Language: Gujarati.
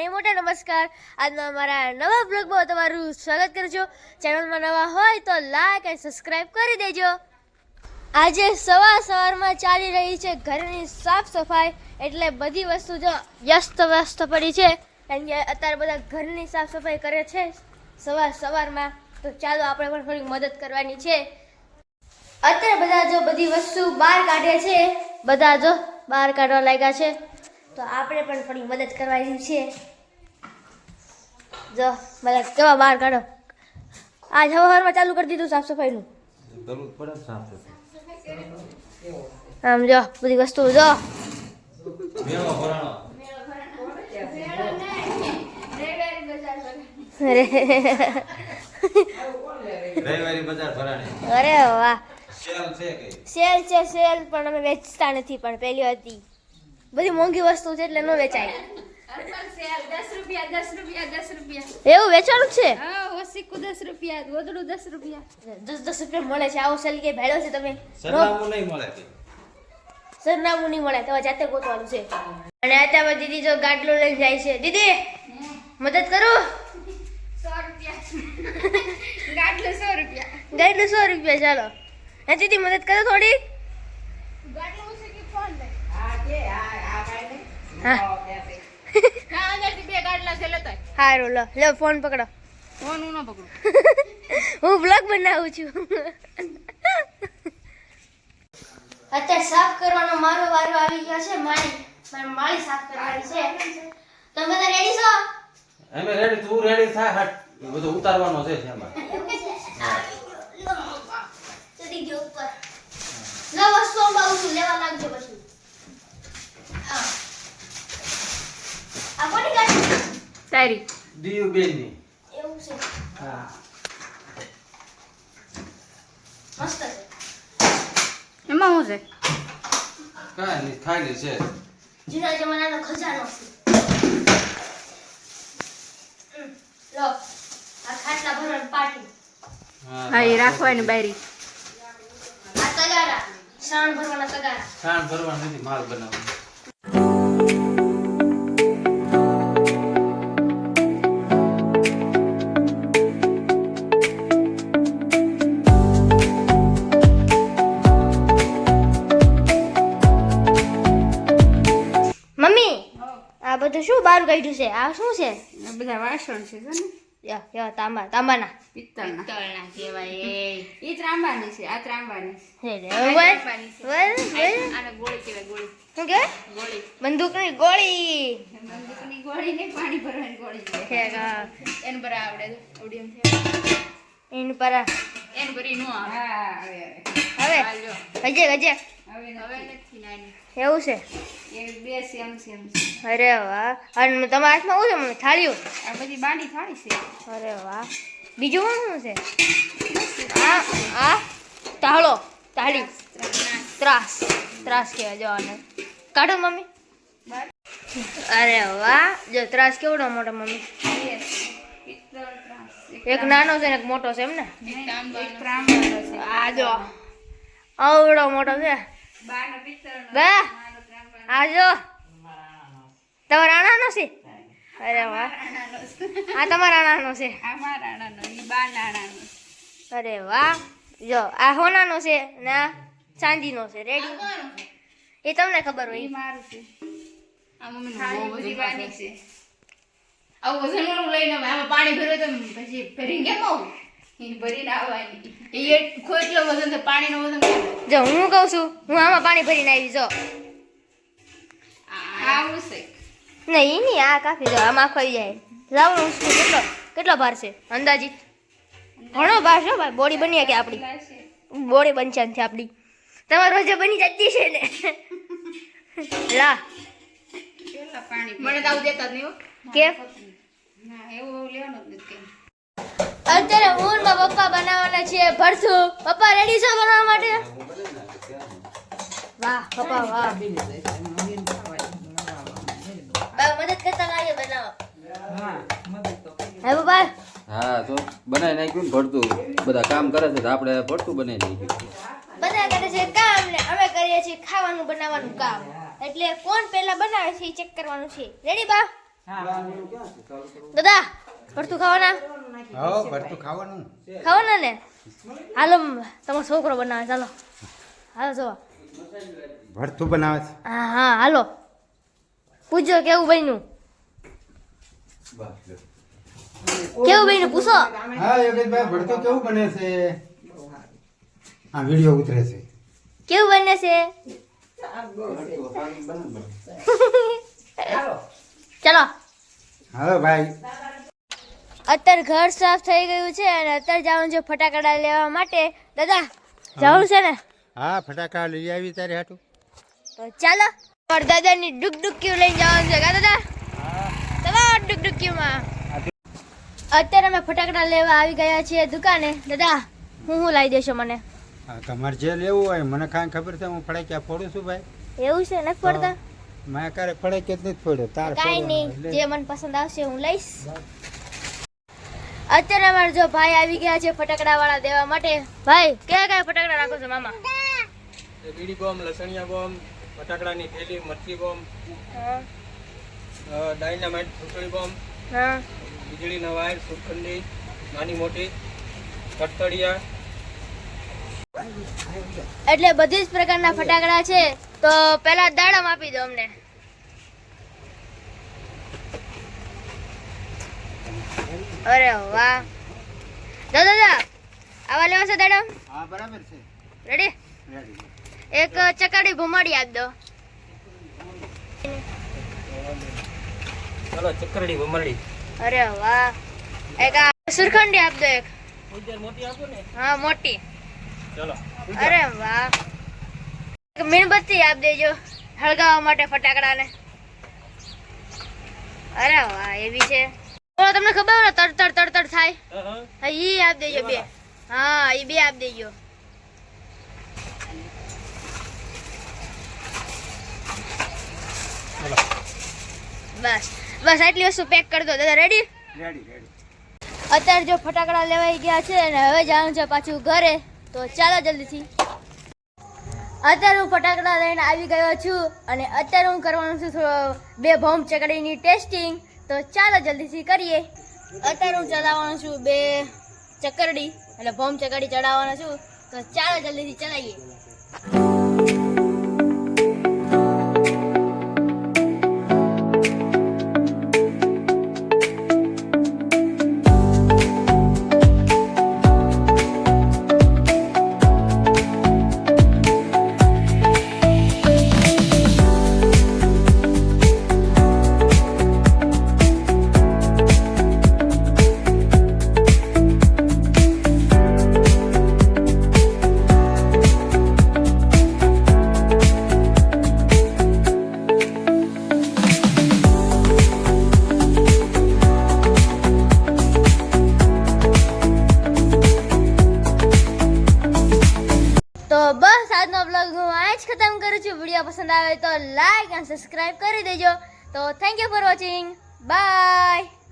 નહીં મોટા નમસ્કાર. આજના અમારા નવા બ્લોગમાં તમારું સ્વાગત કરું છું. ચેનલમાં નવા હોય તો લાઈક અને સબસ્ક્રાઇબ કરી દેજો. આજે સવારમાં ચાલી રહી છે ઘરની સાફ સફાઈ, એટલે બધી વસ્તુ જો વ્યસ્ત પડી છે, કારણ કે અત્યારે બધા ઘરની સાફ સફાઈ કરે છે સવારમાં. તો ચાલો આપણે પણ થોડી મદદ કરવાની છે. અત્યારે બધા જો બધી વસ્તુ બહાર કાઢે છે, બધા જો બહાર કાઢવા લાગ્યા છે, તો આપણે પણ થોડી મદદ કરવાની છે. જો બધા કેવા બહાર કાઢો. આજ સવારમાં ચાલુ કરી દીધું સાફ સફાઈનું. આમ જો બધી વસ્તુ જો અરે વાહ, સેલ છે સેલ, પણ અમે વેચતા નથી, પણ પેલી હતી બધી મોંઘી વસ્તુ છે એટલે ન વેચાય. 10 રૂપિયા એવું વેચાણું છે? હા, ઓસીકુ 10 રૂપિયા, ગોદડું 10 રૂપિયા, 10 રૂપિયા મળે છે. આવો સેલ કે ભેળો છે તમે? સરનામું નહીં મળે. સરનામું નહીં મળે, તમારે જાતે ગોતવાનું છે. અને અત્યારે દીદી જો ગાડલો લઈને જાય છે. દીદી મદદ કરું? 100 રૂપિયા ગાડલું 100 રૂપિયા, ગાડલો 100 રૂપિયા. ચાલો હે દીદી મદદ કરો થોડી. ગાડલું ઓસીકી ફોન લે. હા હા, અંદરથી બે ગાડલા છે, લેતો આય. હારું, લો ફોન પકડો. ફોન હું ન પકડું. હું બ્લોગ બનાવું છું. અત્યારે સાફ કરવાનો મારો વારો આવી ગયો છે. મારી સાફ કરવાની છે. તમે બધા રેડી છો? અમે રેડી, તું રેડી થા. હટ, એ બધું ઉતારવાનો છે એમાં. ચડી ગયો ઉપર. લો વસ્તુ આવું છું, લેવા લાગજો પછી. આ કોની ગાડી? તારી દીવ બેનની. એવું છે? હા. મસ્ત છે. એમાં શું છે? કાંઈ નહીં, ખાલી છે. જૂના જમાનાનો ખજાનો છે. લો આ ખાટલા ભરવાની પાટી. હા, એ રાખવાની બારી. આ તગારા, સાણ ભરવાના તગારા. ખાંડ ભરવા નથી, માલ બનાવવાનો. મમ્મી આ બધું શું બહાર કાઢ્યું છે? આ શું છે? આ બધા વાસણ છે ને, યા તાંબાના. પિત્તળના કહેવાય. એ ત્રાંબાની છે, આ ત્રાંબાની હે રે, આ વર, ત્રાંબાની છે. વર, વર. આને ગોળી કહેવાય, ગોળી. શું કે? ગોળી. બંદૂકની ગોળી. બંદૂકની ગોળી ને પાણી ભરવાની ગોળી છે. છે કા. એને પર આવડે તો આવડી એમ છે. એની પર એને ભરી નો આવે. હા, આવે હવે હાલો. ગજે હવે નથી નાની. એવું છે? એ બે સેમ છે. અરે વાહ. અને તમારા હાથમાં શું છે મમ્મી? થાળીઓ? આ બધી બાંડી થાળી છે. અરે વાહ. બીજું શું છે? આ તાળો, તાળી, ત્રાસ કહેવાય. જો આને કાઢો મમ્મી. અરે વાહ, જો ત્રાસ કેવડો મોટો મમ્મી. પિત્તળ ત્રાસ. એક નાનો છે ને એક મોટો છે એમ ને? એક ત્રાંબાનો છે. આ જો આવડો મોટો છે. બાનો પિત્તળનો. બા મારો ત્રાંબાનો. આ જો તમારા આણાનો છે? અરે વાહ, આણાનો છે. આ તમારા આણાનો છે? આ મારા આણાનો, ઈ બાના આણાનો. અરે વાહ. જો આ હોનાનો છે ને આ ચાંદીનો છે. રેડી? એ તમને ખબર ઈ હોય. મારું છે. આ મમ્મીનું બહુ બધી બાની છે. આવું વજનવાળું લઈને આવે. આમાં પાણી ભરે તો પછી ભરીને કેમ આવું? ઈ ભરીને આવવાની. એ એટલો વજન છે, પાણીનો વજન કેટલો? જો હું કહું છું, હું આમાં પાણી ભરીને આવી. જો આવું છે. નહીં નહીં, આ કાફી. જો આમાં આખો આવી જાય. લાવણું કેટલો ભાર છે અંદાજિત? ઘણો ભાર છે ભાઈ. બોડી બની કે આપણી બોડી બનશે નથી આપણી. તમારે રોજે બની જતી છે ને. લા કેટલા પાણી મને તો આવું દેતા જ નહીં હો. કેમ? ના, એવું લેવાનું જ નથી. અત્યારે હું ને પપ્પા બનાવવાના છે ભરથું. પપ્પા રેડી છો બનાવવા માટે? વાહ પપ્પા વાહ. બા મદદ કરતા લાગે બનાવો. હે પપ્પા? હા, તો બનાવી નાખ્યું ને ભરતું. બધા કામ કરે છે તો આપણે ભરતું બનાવી નાખ્યું. બધા કરે છે કામ ને અમે કરીએ છીએ ખાવાનું બનાવવાનું કામ. એટલે કોણ પહેલા બનાવે છે એ ચેક કરવાનું છે. રેડી બા? દાદા ભરતું ખાવાના હા ભરતું ખાવાનું ખાવાના ને હાલો તમારો છોકરો બનાવે ચાલો હાલો જોવા ભરતું બનાવે છે હા હા હાલો પૂછજો કેવું બન્યું કેવું બન્યું પૂછો હા યોગેશભાઈ ભરતું કેવું બને છે હા વિડીયો ઉતરે છે કેવું બને છે ચલો હાલો ભાઈ અત્યારે ઘર સાફ થઈ ગયું છે અને અત્યારે જવાનું છે ફટાકડા લેવા માટે દાદા જવાનું છે ને હા ફટાકા લઈ આવી તારે હાટું તો ચાલો મારા દાદાની ડુકડુક્યું લઈને જવાનું છે કા દાદા તમારા ડુકડુક્યુંમાં અત્યારે અમે ફટાકડા લેવા આવી ગયા છીએ દુકાને દાદા હું લાવી દેશો મને હા તમારે જે લેવું હોય મને કાંઈ ખબર છે હું ફટાક્યા ફોડું છું ભાઈ એવું છે નથી પડતા મેં ક્યારે ફટાક્યા જ નથી ફોડ્યો તાર કાંઈ નહીં જે મને પસંદ આવશે હું લઈશ અત્યારે અમારા જો ભાઈ આવી ગયા છે ફટાકડા વાળા દેવા માટે ભાઈ કયા કયા ફટાકડા રાખો છો મામા બીડી બોમ્બ લસણિયા બોમ્બ ફટાકડાની થેલી મરચી બોમ્બ હા ડાયનામાઇટ ફૂટડી બોમ્બ હા વીજળીના વાયર સુખંડી નાની મોટી કટકડિયા એટલે બધી જ પ્રકારના ફટાકડા છે તો પહેલા દાડમ આપી દો અમને અરે વાહ દાદા આવા લેવા છે દાડમ હા બરાબર છે રેડી રેડી એક ચકાડી ભમાડી આપી દો ચલો ચક્કરડી ભમરડી અરે વાહ એક આ સુરખંડી આપી દો એક મોટી આપો ને હા મોટી ચલો અરે વાહ એક મીણબત્તી આપી દેજો હળગાવવા માટે ફટાકડાને અરે વાહ એવી છે ઓલો તમને ખબર ને તડતડ તડતડ થાય હા ઈ આપી દેજો બે હા ઈ બે આપી દેજો બસ બસ આટલી વસ્તુ પેક કરી દો દાદા રેડી રેડી રેડી અત્યારે જો ફટાકડા લેવાઈ ગયા છે અને હવે જવાનું છે પાછું ઘરે તો ચાલો જલ્દીથી અત્યારે હું ફટાકડા લઈને આવી ગયો છું અને અત્યારે હું કરવાનું છું બે બોમ્બ ચકડીની ટેસ્ટિંગ તો ચાલો જલ્દીથી કરીએ અત્યારે હું ચલાવવાનું છું બે ચકરડી એટલે બોમ્બ ચકડી ચડાવવાનો છું તો ચાલો જલ્દીથી ચલાવીએ તો બસ આજનો બ્લોગ હું આ જ ખતમ કરું છું વિડીયો પસંદ આવે તો લાઈક અને સબસ્ક્રાઇબ કરી દેજો તો thank you for watching bye